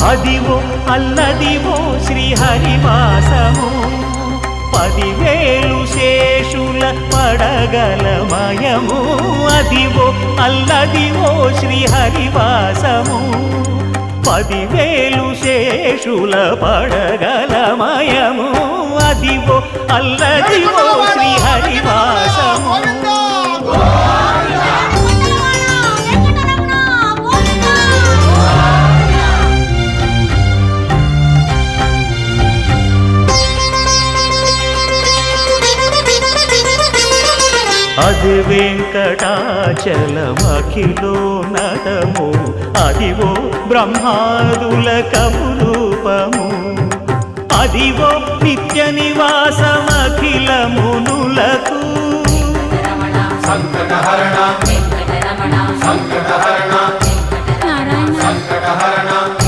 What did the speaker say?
అదివో అల్లదివో శ్రీహరివాసము 10,000 శేషుల పడగలమయము అదివో అల్లదివో శ్రీహరివాసము 10,000 శేషుల పడగలమయము అదివో అల్లదివో శ్రీహరివాసము అది వెంకటాచలమఖిలోన్నతము అదివో బ్రహ్మాదుల కపురూపము అదివో నిత్య నివాసమఖిల మునులకు సంకటహరణ సంకటహరణ